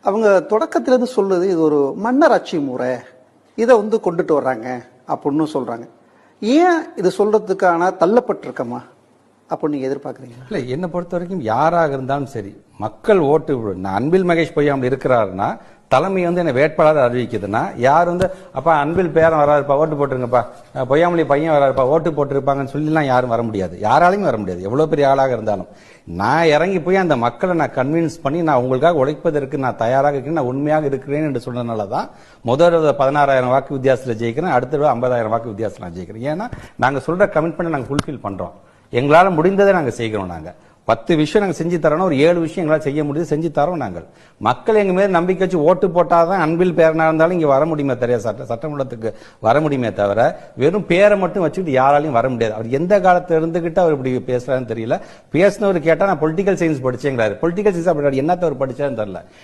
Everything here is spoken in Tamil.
அவங்க தொடக்கத்திலேருந்து சொல்லுது இது ஒரு மன்னராட்சி முறை, இதை கொண்டுட்டு வர்றாங்க அப்படின்னு சொல்றாங்க. ஏன் இது சொல்றதுக்கான தள்ளப்பட்டிருக்கமா அப்படின்னு நீங்க எதிர்பார்க்குறீங்க? இல்லை, என்னை பொறுத்த வரைக்கும் யாராக இருந்தாலும் சரி, மக்கள் ஓட்டு அன்பில் மகேஷ் பொய்யாமல் இருக்கிறாருன்னா தலைமை என்ன வேட்பாளர் அறிவிக்குதுன்னா யார் அப்பா அன்பில் பேரன் வராருப்பா ஓட்டு போட்டுருங்கப்பா, பொய்யாமொழி பையன் வராருப்பா ஓட்டு போட்டுருப்பாங்கன்னு சொல்லிலாம் யாரும் வர முடியாது. யாராலையும் வர முடியாது, எவ்வளவு பெரிய ஆளாக இருந்தாலும். நான் இறங்கி போய் அந்த மக்களை நான் கன்வின்ஸ் பண்ணி நான் உங்களுக்காக உழைப்பதற்கு நான் தயாராக இருக்கேன், நான் உண்மையாக இருக்கிறேன் என்று சொன்னதுனால தான் முதல் 16,000 வாக்கு வித்தியாசத்தில் ஜெயிக்கிறேன், அடுத்த 50,000 வாக்கு வித்தியாசத்தில் நான் ஜெயிக்கிறேன். ஏன்னா நாங்கள் சொல்ற கமிட்மெண்ட் நாங்கள் ஃபுல்ஃபில் பண்றோம். எங்களால் முடிந்ததை நாங்கள் செய்கிறோம். நாங்கள் 10 விஷயம் நாங்கள் செஞ்சு தரோம், ஒரு 7 விஷயம் எங்களால் செய்ய முடியுது, செஞ்சு தரோம். நாங்கள் மக்கள் எங்க மேல நம்பிக்கை வச்சு ஓட்டு போட்டாதான் அன்பில் பேரனா இருந்தாலும் இங்க வர முடியுமே தவிர, சட்டமன்றத்துக்கு வர முடியுமே தவிர வெறும் பேரை மட்டும் வச்சுக்கிட்டு யாராலையும் வர முடியாது. அவர் எந்த காலத்துல இருந்துகிட்டு அவர் இப்படி பேசுறாருன்னு தெரியல. பேசினவர் கேட்டா நான் பொலிட்டிக்கல் சயின்ஸ் படிச்சேங்கிறாரு. பொலிட்டிக்கல் சயின்ஸ் அப்படி என்னத்த அவர் படிச்சாருன்னு தெரியல.